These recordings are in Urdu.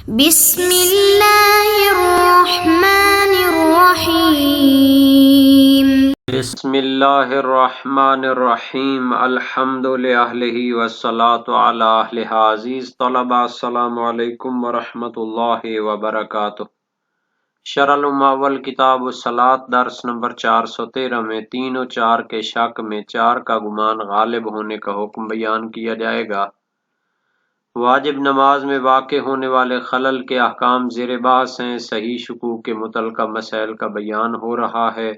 بسم اللہ الرحمن الرحیم بسم اللہ الرحمن الرحیم الحمد للہ والصلاة علی اہلہ۔ عزیز طلبہ السلام علیکم ورحمۃ اللہ وبرکاتہ۔ شرح المعول کتاب الصلاۃ درس نمبر 413 میں 3 و 4 کے شک میں 4 کا گمان غالب ہونے کا حکم بیان کیا جائے گا۔ واجب نماز میں واقع ہونے والے خلل کے احکام زیر بحث ہیں۔ صحیح شکوک کے متعلقہ مسائل کا بیان ہو رہا ہے۔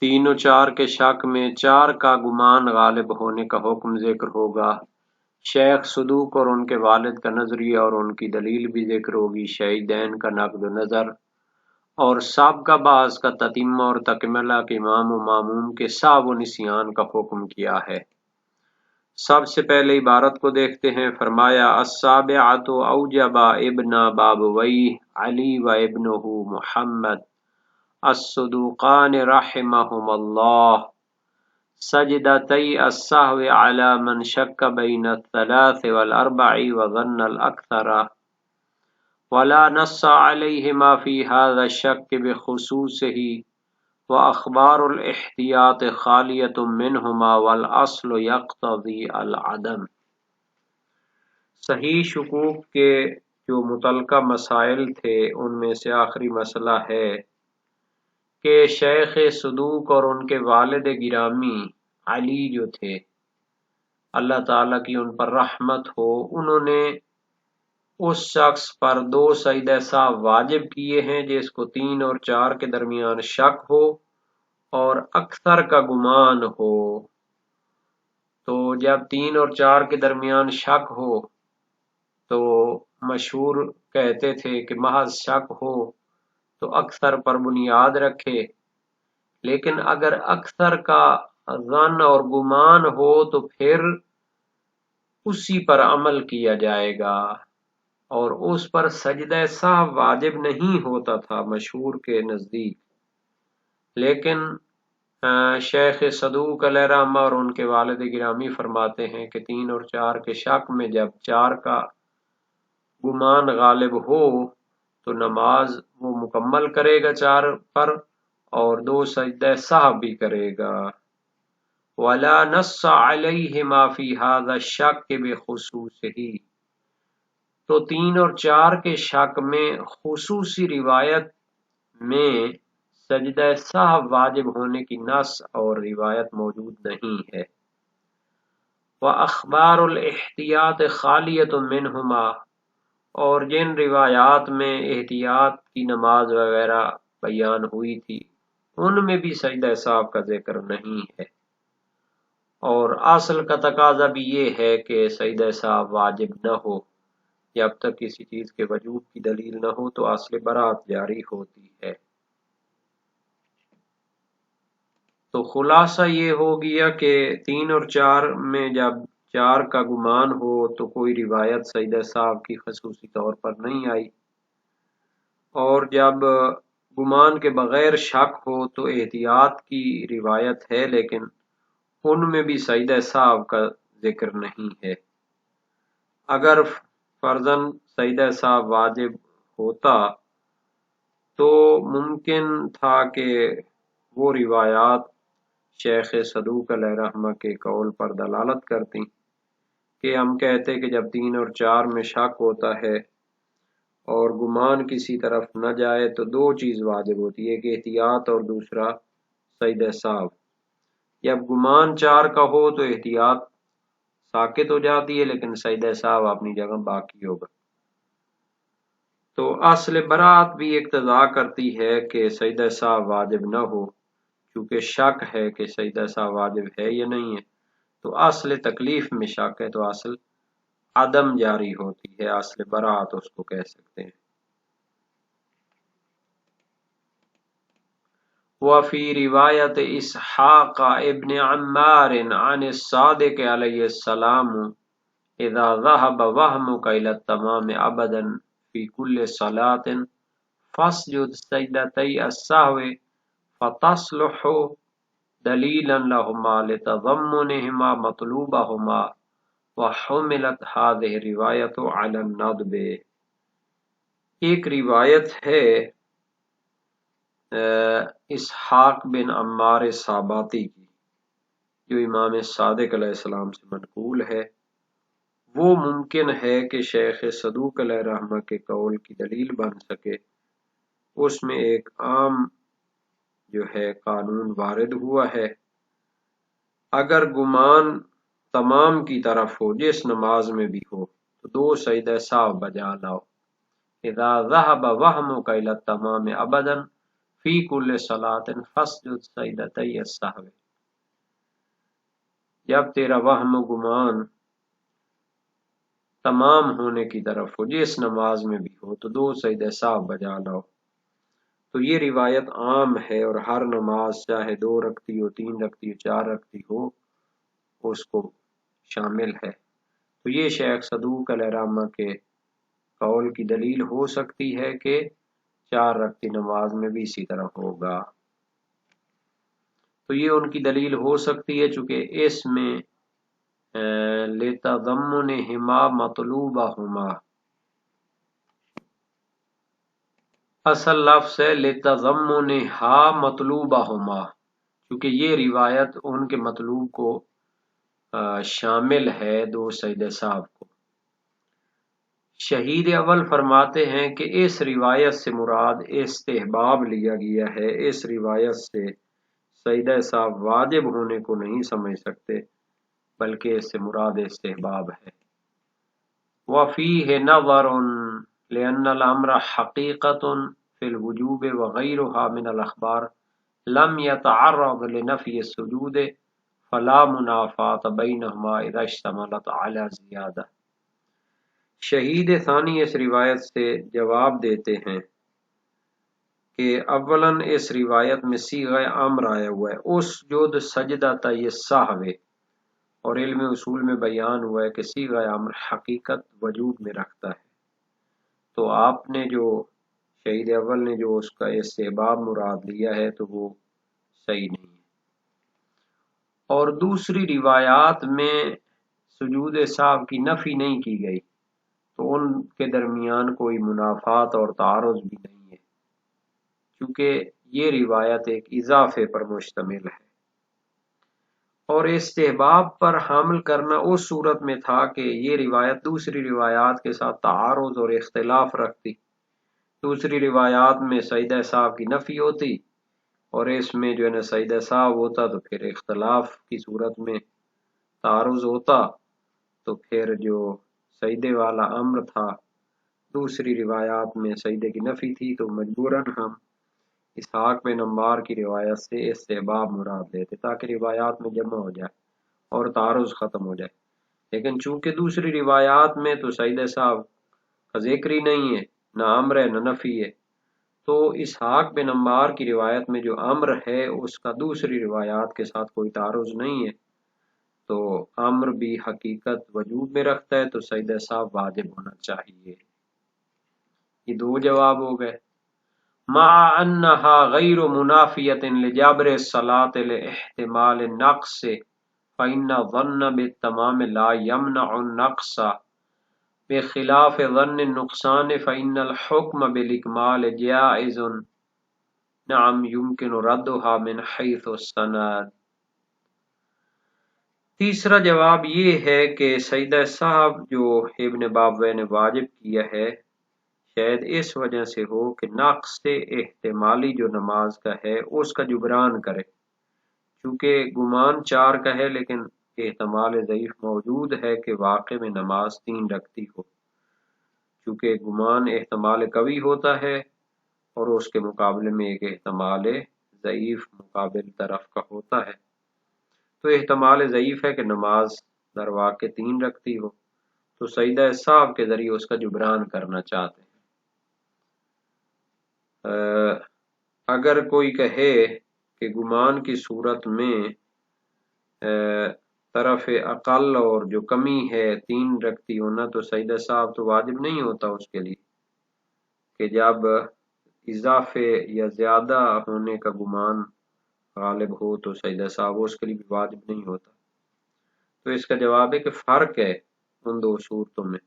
3 و 4 کے شک میں 4 کا گمان غالب ہونے کا حکم ذکر ہوگا۔ شیخ صدوق اور ان کے والد کا نظریہ اور ان کی دلیل بھی ذکر ہوگی۔ شہیدین کا نقد و نظر اور سابقہ بحث کا تتمہ اور تکملہ کہ امام و معموم کے سہو و نسیان کا حکم کیا ہے۔ سب سے پہلے عبارت کو دیکھتے ہیں۔ فرمایا السابعۃ اوجب ابن بابویہ علی و ابنہ محمد الصدوقان رحمہم اللہ سجدتی السہو علی من شک بین الثلاث والاربع وظن الاکثر ولا نص علیہما فی هذا الشک بخصوصہ واخبار الاحتیاط خالیۃ منہما والاصل یقتضی العدم۔ صحیح شکوک کے جو متعلقہ مسائل تھے ان میں سے آخری مسئلہ ہے کہ شیخ صدوق اور ان کے والد گرامی علی جو تھے اللہ تعالیٰ کی ان پر رحمت ہو، انہوں نے اس شخص پر 2 سجدہ سہو واجب کیے ہیں جس کو 3 اور 4 کے درمیان شک ہو اور اکثر کا گمان ہو۔ تو جب 3 اور 4 کے درمیان شک ہو تو مشہور کہتے تھے کہ محض شک ہو تو اکثر پر بنیاد رکھے، لیکن اگر اکثر کا ظن اور گمان ہو تو پھر اسی پر عمل کیا جائے گا اور اس پر سجدہ سہو واجب نہیں ہوتا تھا مشہور کے نزدیک۔ لیکن شیخ صدوق علیہ رحمہ اور ان کے والد گرامی فرماتے ہیں کہ 3 اور 4 کے شک میں جب 4 کا گمان غالب ہو تو نماز وہ مکمل کرے گا 4 پر اور 2 سجدہ سہو بھی کرے گا۔ وَلَا نَصَّ عَلَيْهِمَا فِي هَذَا الشَّكِّ بِخُصُوصِهِ۔ تو 3 اور 4 کے شک میں خصوصی روایت میں سجدہ سہو واجب ہونے کی نص اور روایت موجود نہیں ہے۔ وَأَخْبَارُ الْإِحْتِيَاطِ خَالِيَةٌ مِّنْهُمَا، اور جن روایات میں احتیاط کی نماز وغیرہ بیان ہوئی تھی ان میں بھی سجدہ سہو کا ذکر نہیں ہے، اور اصل کا تقاضا بھی یہ ہے کہ سجدہ سہو واجب نہ ہو۔ جب تک کسی چیز کے وجوب کی دلیل نہ ہو تو اصل برات جاری ہوتی ہے۔ تو خلاصہ یہ ہو گیا کہ 3 اور 4 میں جب 4 کا گمان ہو تو کوئی روایت سجدہ سہو کی خصوصی طور پر نہیں آئی، اور جب گمان کے بغیر شک ہو تو احتیاط کی روایت ہے لیکن ان میں بھی سجدہ سہو کا ذکر نہیں ہے۔ اگر فرضاً سجدہ سہو واجب ہوتا تو ممکن تھا کہ وہ روایات شیخ صدوق علیہ رحمہ کے قول پر دلالت کرتی کہ ہم کہتے کہ جب 3 اور 4 میں شک ہوتا ہے اور گمان کسی طرف نہ جائے تو 2 چیز واجب ہوتی ہے، ایک احتیاط اور دوسرا سجدہ سہو۔ جب گمان 4 کا ہو تو احتیاط ساقط ہو جاتی ہے لیکن سجدہ سہو اپنی جگہ باقی ہوگا۔ تو اصل برات بھی اقتضا کرتی ہے کہ سجدہ سہو واجب نہ ہو، چونکہ شک ہے کہ سجدہ سہو واجب ہے یا نہیں ہے، تو اصل تکلیف میں شک ہے تو اصل عدم جاری ہوتی ہے، اصل برات اس کو کہہ سکتے ہیں۔ وفی روایت اسحاق ابن عمار عن الصادق علیہ السلام اذا ذهب وهمك الى التمام ابدا في كل صلاة فاسجد سجدتي السهو فتصلح دلیلا لهما لتضمنهما مطلوبهما وحملت هذه الروایت على الندب۔ ایک روایت ہے اسحاق بن عمار صاباتی کی، جو امام صادق علیہ السلام سے منقول ہے۔ وہ ممکن ہے کہ شیخ صدوق علیہ رحمہ کے قول کی دلیل بن سکے۔ اس میں ایک عام جو ہے قانون وارد ہوا ہے، اگر گمان تمام کی طرف ہو جس نماز میں بھی ہو تو 2 سجدہ سہو بجا لاؤ۔ اذا ذهب وهمك الى التمام ابدا فی کل صلاۃ فاسجد سجدتي السہو، جب تیرا وہم و گمان تمام ہونے کی طرف ہو جس نماز میں بھی ہو تو 2 سجدہ سہو بجا لاؤ۔ تو یہ روایت عام ہے اور ہر نماز چاہے 2 رکعتی ہو، 3 رکعتی ہو، 4 رکعتی ہو، اس کو شامل ہے۔ تو یہ شیخ صدوق علیہ رحمہ کے قول کی دلیل ہو سکتی ہے کہ 4 رکعتی نماز میں بھی اسی طرح ہوگا۔ تو یہ ان کی دلیل ہو سکتی ہے، چونکہ اس میں لِتَضَمُّنِهِمَا مَطْلُوبَهُمَا، اصل لفظ ہے لِتَضَمُّنِهَا مَطْلُوبَهُمَا، چونکہ یہ روایت ان کے مطلوب کو شامل ہے 2 سجدہ سہو کو۔ شہید اول فرماتے ہیں کہ اس روایت سے مراد استحباب لیا گیا ہے، اس روایت سے سجدہ سہو واجب ہونے کو نہیں سمجھ سکتے، بلکہ اس سے مراد استحباب ہے۔ وَفِيهِ نَظَرٌ لِأَنَّ الْأَمْرَ حَقِيقَةٌ فِي الْوُجُوبِ وَغَيْرُهَا مِنَ الْأَخْبَارِ لَمْ يَتَعَرَّضْ لِنَفْيِ السُّجُودِ فَلَا مُنَافَاةَ بَيْنَهُمَا إِذَا اشْتَمَلَتْ عَلَى زِيَادَةٍ۔ شہید ثانی اس روایت سے جواب دیتے ہیں کہ اولاً اس روایت میں صیغہ امر آیا ہوا ہے، اس جد سجدہ السہو، اور علم اصول میں بیان ہوا ہے کہ صیغہ امر حقیقت وجود میں رکھتا ہے۔ تو آپ نے جو شہید اول نے جو اس کا استحباب مراد لیا ہے تو وہ صحیح نہیں ہے۔ اور دوسری روایات میں سجود سہو کی نفی نہیں کی گئی، تو ان کے درمیان کوئی منافات اور تعارض بھی نہیں ہے، کیونکہ یہ روایت ایک اضافے پر مشتمل ہے۔ اور استحباب پر حمل کرنا اس صورت میں تھا کہ یہ روایت دوسری روایات کے ساتھ تعارض اور اختلاف رکھتی۔ دوسری روایات میں سجدہ سہو کی نفی ہوتی اور اس میں جو ہے نا سجدہ سہو ہوتا، تو پھر اختلاف کی صورت میں تعارض ہوتا، تو پھر جو سجدے والا امر تھا دوسری روایات میں سجدے کی نفی تھی، تو مجبوراً ہم اسحاق بن عمار کی روایت سے استحباب مراد لیتے تاکہ روایات میں جمع ہو جائے اور تعارض ختم ہو جائے۔ لیکن چونکہ دوسری روایات میں تو سجدہ سہو کا ذکر ہی نہیں ہے، نہ امر ہے نہ نفی ہے، تو اسحاق بن عمار کی روایت میں جو امر ہے اس کا دوسری روایات کے ساتھ کوئی تعارض نہیں ہے، تو امر بھی حقیقت وجود میں رکھتا ہے، تو سجدہ سہو واجب ہونا چاہیے۔ یہ 2 جواب ہو گئے۔ مع انها غیر منافیت لجبر الصلاة لاحتمال النقص فإن الظن بالتمام لا يمنع النقص بخلاف ظن النقصان فإن الحكم بالإكمال جائز نعم يمكن ردها من حيث السند۔ تیسرا جواب یہ ہے کہ سجدہ سہو جو ابن بابویہ نے واجب کیا ہے شاید اس وجہ سے ہو کہ نقص احتمالی جو نماز کا ہے اس کا جبران کرے، چونکہ گمان 4 کا ہے لیکن احتمال ضعیف موجود ہے کہ واقع میں نماز 3 رکعتی ہو، چونکہ گمان احتمال قوی ہوتا ہے اور اس کے مقابلے میں ایک احتمال ضعیف مقابل طرف کا ہوتا ہے، تو احتمال ضعیف ہے کہ نماز در واقع 3 رکعتی ہو، تو سجدہ سہو کے ذریعے اس کا جبران کرنا چاہتے ہیں۔ اگر کوئی کہے کہ گمان کی صورت میں طرف اقل اور جو کمی ہے 3 رکعتی ہونا، تو سجدہ سہو تو واجب نہیں ہوتا اس کے لیے، کہ جب اضافے یا زیادہ ہونے کا گمان غالب ہو تو سجدہ سہو اس کے لیے بھی واجب نہیں ہوتا۔ تو اس کا جواب ہے کہ فرق ہے ان 2 صورتوں میں،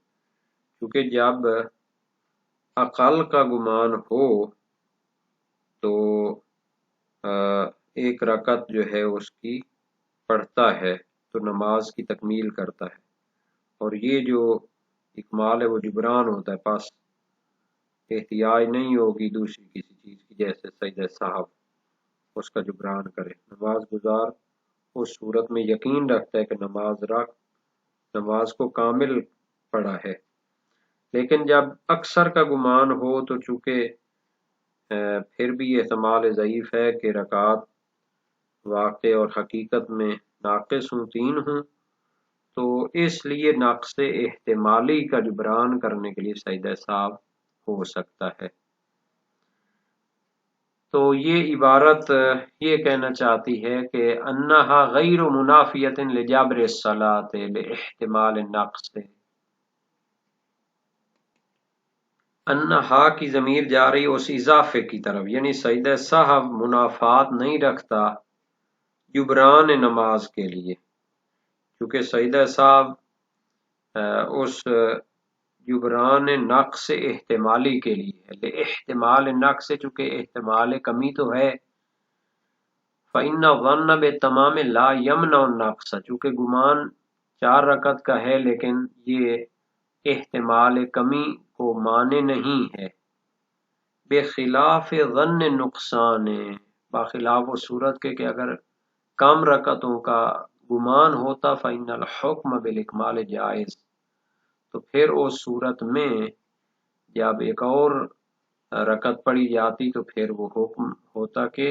کیونکہ جب اقل کا گمان ہو تو ایک رکعت جو ہے اس کی پڑھتا ہے تو نماز کی تکمیل کرتا ہے، اور یہ جو اکمال ہے وہ جبران ہوتا ہے، پس احتیاج نہیں ہوگی دوسری کسی چیز کی، جیسے سجدہ صاحب اس کا جبران کرے۔ نماز گزار اس صورت میں یقین رکھتا ہے کہ نماز کو کامل پڑھا ہے، لیکن جب اکثر کا گمان ہو تو چونکہ پھر بھی احتمال ضعیف ہے کہ رکعات واقع اور حقیقت میں ناقص ہوں، 3 ہوں، تو اس لیے نقص احتمالی کا جبران کرنے کے لیے سجدہ صاحب ہو سکتا ہے۔ تو یہ عبارت یہ کہنا چاہتی ہے کہ انہا غیر منافیت لجبر الصلاۃ لاحتمال النقص، انہا کی ضمیر جا رہی اس اضافے کی طرف، یعنی سجدہ صاحب منافات نہیں رکھتا جبران نماز کے لیے، کیونکہ سجدہ صاحب اس جبران نقص احتمالی کے لیے ہے، احتمال نقص، چونکہ احتمال کمی تو ہے، فإن الظن بتمام لا یمنع النقص، چونکہ گمان 4 رکعت کا ہے لیکن یہ احتمال کمی کو مانے نہیں ہے، بخلاف ظن نقصان، بخلاف اس صورت کے کہ اگر کم رکعتوں کا گمان ہوتا فإن الحکم بالاکمال جائز، تو پھر اس صورت میں جب ایک اور رکعت پڑھی جاتی تو پھر وہ حکم ہوتا کہ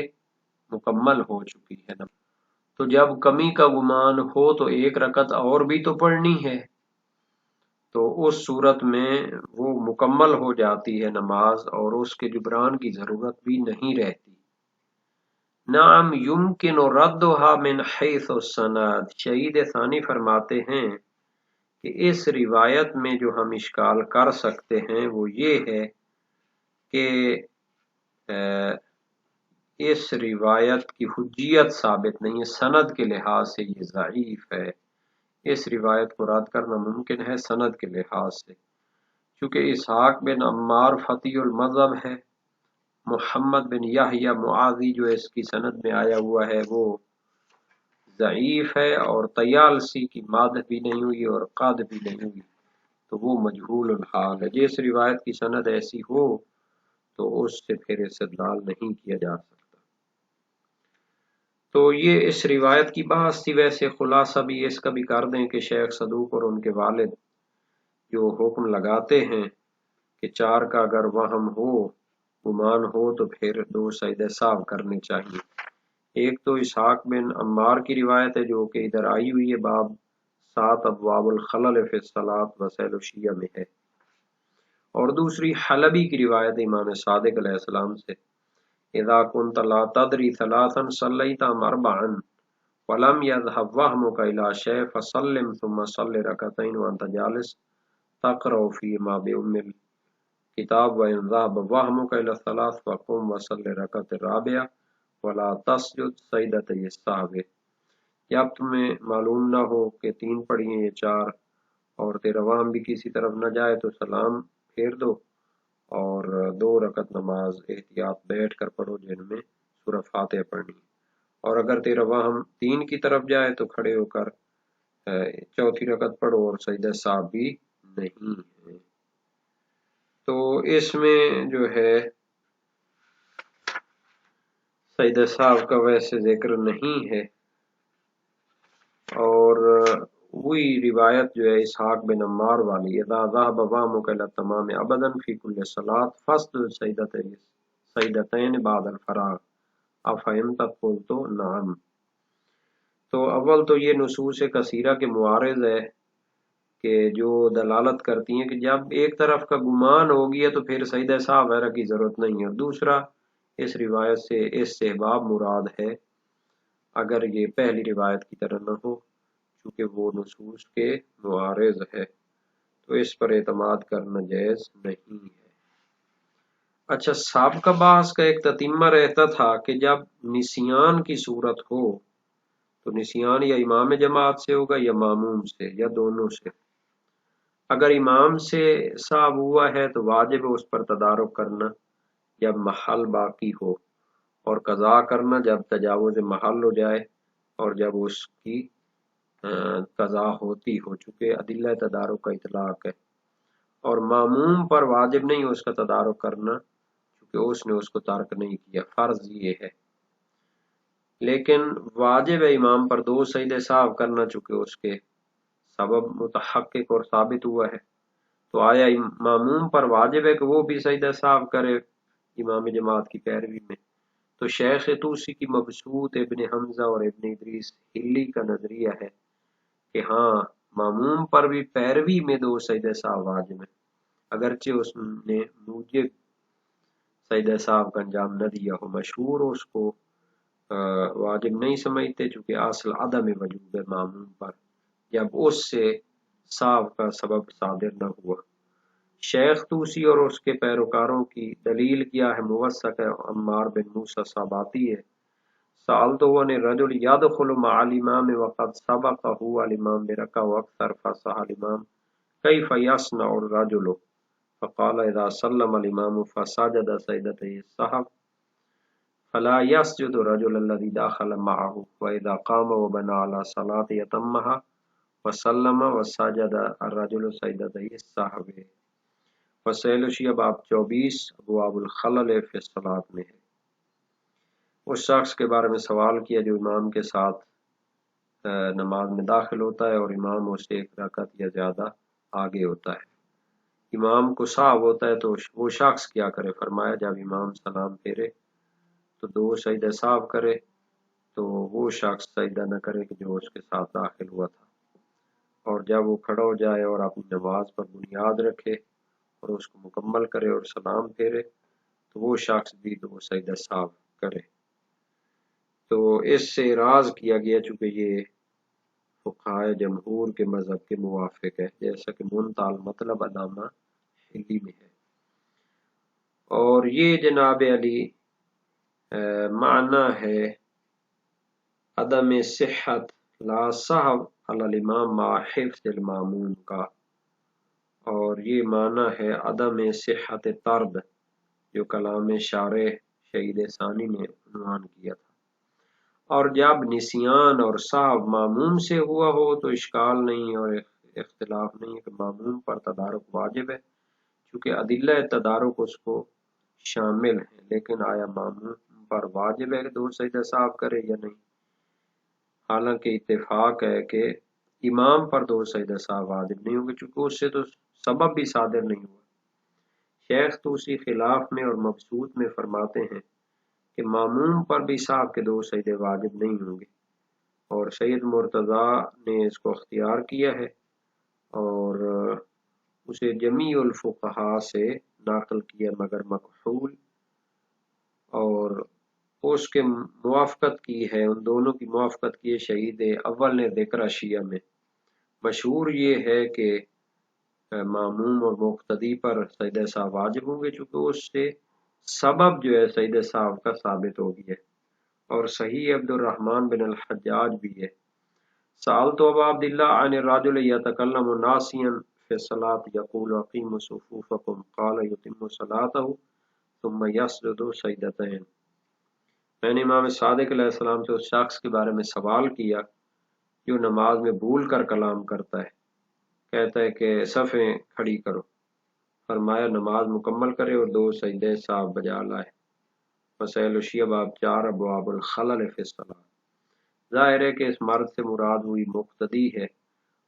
مکمل ہو چکی ہے۔ تو جب کمی کا گمان ہو تو ایک رکعت اور بھی تو پڑھنی ہے، تو اس صورت میں وہ مکمل ہو جاتی ہے نماز، اور اس کے جبران کی ضرورت بھی نہیں رہتی۔ نعم یمکن ردها من حیث السند، شہید ثانی فرماتے ہیں کہ اس روایت میں جو ہم اشکال کر سکتے ہیں وہ یہ ہے کہ اس روایت کی حجیت ثابت نہیں ہے، سند کے لحاظ سے یہ ضعیف ہے، اس روایت کو رد کرنا ممکن ہے سند کے لحاظ سے، چونکہ اسحاق بن عمار فتح المذہب ہے، محمد بن یحییٰ معاذی جو اس کی سند میں آیا ہوا ہے وہ ضعیف ہے، اور طیالسی کی مادہ بھی نہیں ہوئی اور قاد بھی نہیں ہوئی، تو وہ مجہول الحال ہے۔ جس روایت کی سند ایسی ہو تو اس سے پھر استدلال نہیں کیا جا سکتا۔ تو یہ اس روایت کی بحث تھی، ویسے خلاصہ بھی اس کا بھی کر دیں کہ شیخ صدوق اور ان کے والد جو حکم لگاتے ہیں کہ 4 کا اگر وہم ہو، گمان ہو، تو پھر 2 سجدہ سہو کرنے چاہیے۔ ایک تو اسحاق بن عمار کی روایت ہے جو کہ ادھر آئی ہوئی ہے، باب 7 ابواب الخلل فی الصلاۃ وسائل الشیعہ میں ہے، اور دوسری حلبی کی روایت امام صادق علیہ السلام سے، اذا كنت لا تدری ثلاثا صلیت ام اربعا ولم يذهب وهمك الى شيء فسلم ثم صل ركعتين وانت جالس تقرأ فيما بأم الكتاب وإن ذهب وهمك الى الثلاث فقم وصل ركعة الرابعة ولا تسجد سجدتي السهو، جب تمہیں معلوم نہ ہو کہ 3 پڑھی ہیں یا 4 اور تیرا وہم بھی کسی طرف نہ جائے تو سلام پھیر دو اور 2 رکعت نماز احتیاط بیٹھ کر پڑھو جن میں سورہ فاتحہ پڑھنی، اور اگر تیرا وہم 3 کی طرف جائے تو کھڑے ہو کر 4تھی رکعت پڑھو اور سجدہ سہو بھی نہیں ہے۔ تو اس میں جو ہے سجدہ سہو کا ویسے ذکر نہیں ہے، اور وہی روایت جو ہے اسحاق بن عمار والی، اذا ذهب وهمك الى التمام ابدا في كل صلاة فاسجد سجدتين بعد الفراغ افہمت، قلت نعم۔ تو اول تو یہ نصوص کثیرہ کے معارض ہے کہ جو دلالت کرتی ہیں کہ جب ایک طرف کا گمان ہو گیا تو پھر سجدہ سہو وغیرہ کی ضرورت نہیں ہے، اور دوسرا اس روایت سے استحباب مراد ہے اگر یہ پہلی روایت کی طرح نہ ہو، چونکہ وہ نصوص کے معارض ہے، تو اس پر اعتماد کرنا جائز نہیں ہے۔ اچھا، سابقہ بحث کا ایک تتمہ رہتا تھا کہ جب نسیان کی صورت ہو تو نسیان یا امام جماعت سے ہوگا یا ماموم سے یا دونوں سے، اگر امام سے صاحب ہوا ہے تو واجب ہے اس پر تدارک کرنا جب محل باقی ہو، اور قضا کرنا جب تجاوز محل ہو جائے اور جب اس کی قضا ہوتی ہو، چونکہ ادلہ تدارک کا اطلاق ہے۔ اور ماموم پر واجب نہیں اس کا تدارک کرنا چونکہ اس نے اس کو ترک نہیں کیا، فرض یہ ہے، لیکن واجب ہے امام پر 2 سجدے سہو کرنا چونکہ اس کے سبب متحقق اور ثابت ہوا ہے۔ تو آیا ماموم پر واجب ہے کہ وہ بھی سجدہ سہو کرے امام جماعت کی پیروی میں؟ تو شیخ طوسی کی مبسوط، ابن حمزہ اور ابن ادریس ہلی کا نظریہ ہے کہ ہاں ماموم پر بھی پیروی میں 2 سجدہ سہو واجب ہے، اگرچہ اس نے موجب سجدہ سہو کا انجام نہ دیا ہو۔ مشہور اس کو واجب نہیں سمجھتے چونکہ اصل عدم وجوب ہے ماموم پر جب اس سے سہو کا سبب صادر نہ ہوا۔ شیخ طوسی اور اس کے پیروکاروں کی دلیل کیا ہے؟ موثق ہے، عمار بن موسیٰ صاباتی ہے، سألتو عن الرجل يدخل مع الامام وقد سبقه الامام بركعة واكثر فسأل الامام كيف يصنع الرجل فقال اذا سلم الامام فسجد سجدتي السهو فلا يسجد الرجل الذي دخل معه واذا قام وبنى على صلاة يتمها وسلم وسجد الرجل سجدتي السهو۔ وسائل الشیعہ باب 24 ابواب الخلل فی الصلاۃ میں ہے۔ اس شخص کے بارے میں سوال کیا جو امام کے ساتھ نماز میں داخل ہوتا ہے اور امام اس سے 1 رکعت یا زیادہ آگے ہوتا ہے، امام کو سہو ہوتا ہے تو وہ شخص کیا کرے؟ فرمایا جب امام سلام پھیرے تو 2 سجدہ سہو کرے، تو وہ شخص سجدہ نہ کرے کہ جو اس کے ساتھ داخل ہوا تھا، اور جب وہ کھڑا ہو جائے اور اپنی نماز پر بنیاد رکھے اور اس کو مکمل کرے اور سلام پھیرے تو وہ شخص بھی 2 سجدہ سہو کرے۔ تو اس سے اعراض کیا گیا چونکہ یہ فقہائے جمہور کے مذہب کے موافق ہے، جیسا کہ منتہی المطلب علامہ ہلی میں ہے۔ اور یہ جناب علی معنی ہے عدم صحت لا سہو علی الامام مع حفظ الماموم کا، اور یہ معنی ہے عدم صحت طرد جو کلام شارح شہید ثانی نے عنوان کیا تھا۔ اور جب نسیان اور سہو ماموم سے ہوا ہو تو اشکال نہیں اور اختلاف نہیں ہے کہ ماموم پر تدارک واجب ہے چونکہ ادلہ تدارک اس کو شامل ہیں، لیکن آیا ماموم پر واجب ہے کہ 2 سجدہ سہو کرے یا نہیں؟ حالانکہ اتفاق ہے کہ امام پر 2 سجدہ سہو واجب نہیں ہوں گے چونکہ اس سے تو سبب بھی صادر نہیں ہوا۔ شیخ طوسی خلاف میں اور مبسوط میں فرماتے ہیں کہ ماموم پر بھی سہو کے 2 سجدے واجب نہیں ہوں گے، اور سید مرتضیٰ نے اس کو اختیار کیا ہے اور اسے جمیع الفقہاء سے نقل کیا مگر مکحول، اور اس کے موافقت کی ہے، ان دونوں کی موافقت کی ہے شہید اول نے ذکر شیعہ میں۔ مشہور یہ ہے کہ ماموم اور مقتدی پر سجدہ سہو واجب ہوں گے چونکہ اس سے سبب جو ہے سجدہ سہو کا ثابت ہو گیا ہے، اور صحیح عبد الرحمن بن الحجاج بھی ہے۔ سألت ابا عبداللہ عن الرجل يتكلم ناسيا في الصلاة يقول اقيموا صفوفكم قال يتم صلاته ثم يسجد سجدتين۔ میں نے امام صادق علیہ السلام سے اس شخص کے بارے میں سوال کیا جو نماز میں بھول کر کلام کرتا ہے، کہتا ہے کہ صفیں کھڑی کرو، فرمایا نماز مکمل کرے اور 2 سجدے سہو بجا لائے۔ مسائل الشیعہ باب 4 ابواب الخلل فی الصلاۃ۔ ظاہر ہے کہ اس مرد سے مراد ہوئی مقتدی ہے،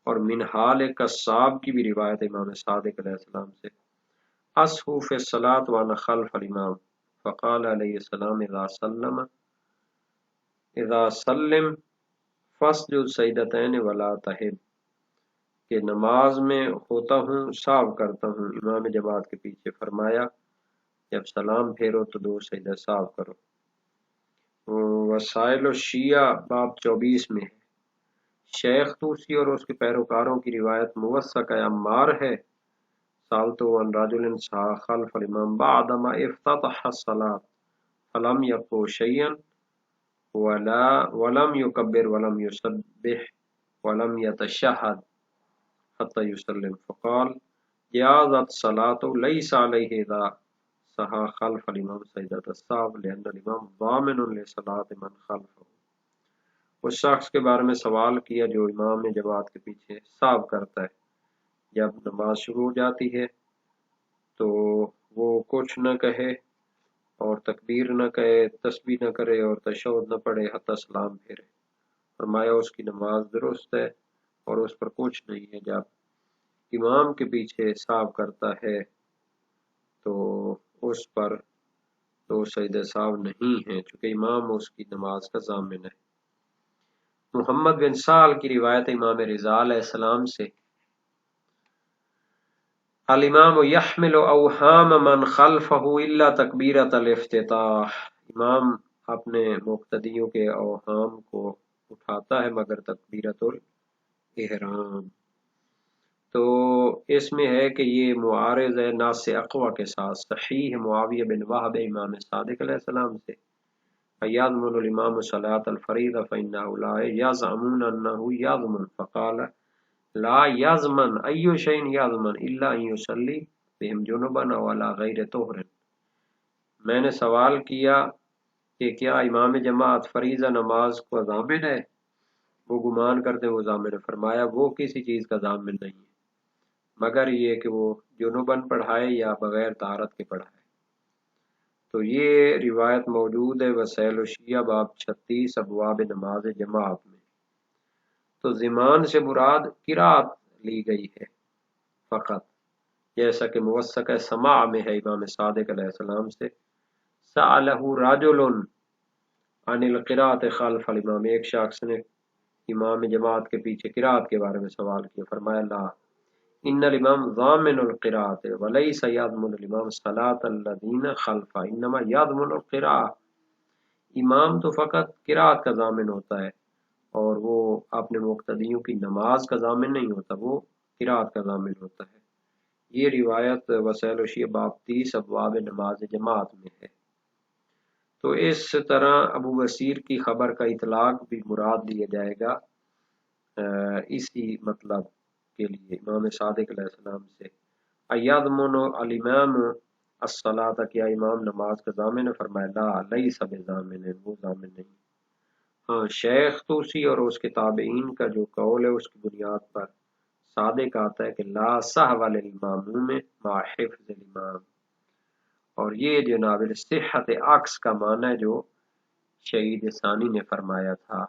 اور منہال قصاب کی بھی روایت امام صادق علیہ السلام سے، اسہو فی الصلاۃ وانا خلف الامام فقال علیہ السلام اذا سلم فاسجد سجدتین ولا تہب، کہ نماز میں ہوتا ہوں سہو کرتا ہوں امام جماعت کے پیچھے، فرمایا جب سلام پھیرو تو 2 سجدہ سہو کرو۔ وسائل الشیعہ باب 24 میں ہے۔ شیخ طوسی اور اس کے پیروکاروں کی روایت موثق عمار ہے، سالتو عن رجل سعى خلف الامام بعدما افتتح الصلاة فلم يقو شيئا ولم يكبر ولم يسبح ولم يتشهد حتى يسلم فقال جازت الصلاة ليس عليه إذا سہا خلف الامام سجدۃ السہو لأن الامام ضامن لصلاۃ من خلفہ. اس شخص کے بارے میں سوال کیا جو امام جماعت کے پیچھے سہو کرتا ہے، جب نماز شروع ہو جاتی ہے تو وہ کچھ نہ کہے اور تکبیر نہ کہے، تسبیح نہ کرے اور تشہد نہ پڑھے حتیٰ سلام پھیرے. فرمایا اس کی نماز درست ہے اور اس پر کچھ نہیں ہے. جب امام کے پیچھے سہو کرتا ہے تو اس پر تو سجدہ سہو نہیں ہے چونکہ امام اس کی نماز کا ضامن ہے. محمد بن سال کی روایت امام رضا علیہ السلام سے، الامام یحمل اوہام من خلفہ الا تکبیرۃ الافتتاح. امام اپنے مقتدیوں کے اوہام کو اٹھاتا ہے مگر تکبیرۃ الاحرام. تو اس میں ہے کہ یہ معارض ہے ناس اقوی کے ساتھ صحیح معاویہ بن وہب امام صادق علیہ السلام سے. فیضمن الامام صلاۃ الفریضہ فانہ لا یزعمون انہ یضمن فقال لا یضمن ای شیء یضمن الا ان یصلی بہم جنبا او علی غیر طہر. میں نے سوال کیا کہ کیا امام جماعت فریضہ نماز کو ضامن ہے؟ وہ گمان کرتے وہ ضامن ہے. فرمایا وہ کسی چیز کا ضامن نہیں ہے مگر یہ کہ وہ جنوباً پڑھائے یا بغیر طہارت کے پڑھائے. تو یہ روایت موجود ہے وسائل الشیعہ باب 36 ابواب نماز جماعت میں. تو زمان سے مراد قرات لی گئی ہے فقط، جیسا کہ موثق سماع میں ہے امام صادق علیہ السلام سے. سألہ رجل عن القراءۃ خلف الامام، ایک شخص نے امام جماعت کے پیچھے قرات کے بارے میں سوال کیا. فرمایا لا ان الامام ضامن القراءۃ وليس يضمن الامام صلاۃ الذین خلفہ انما يضمن القراءۃ. امام تو فقط قراءت کا ضامن ہوتا ہے اور وہ اپنے مقتدیوں کی نماز کا ضامن نہیں ہوتا، وہ قراءت کا ضامن ہوتا ہے. یہ روایت وسائل الشیعہ باب 30 ابواب نماز جماعت میں ہے. تو اس طرح ابو بصیر کی خبر کا اطلاق بھی مراد لیا جائے گا اسی مطلب کے لیے امام صادق علیہ السلام سے. ایضمن الامام الصلاۃ، کیا امام نماز کا ضامن ہے؟ فرمایا لا لیس بضامن، وہ ضامن نہیں. ہاں شیخ طوسی اور اس کے تابعین کا جو قول ہے اس کی بنیاد پر صادق آتا ہے کہ لا سہو للماموم مع حفظ الامام. اور یہ جناب صحت عکس کا معنی ہے جو شہید ثانی نے فرمایا تھا.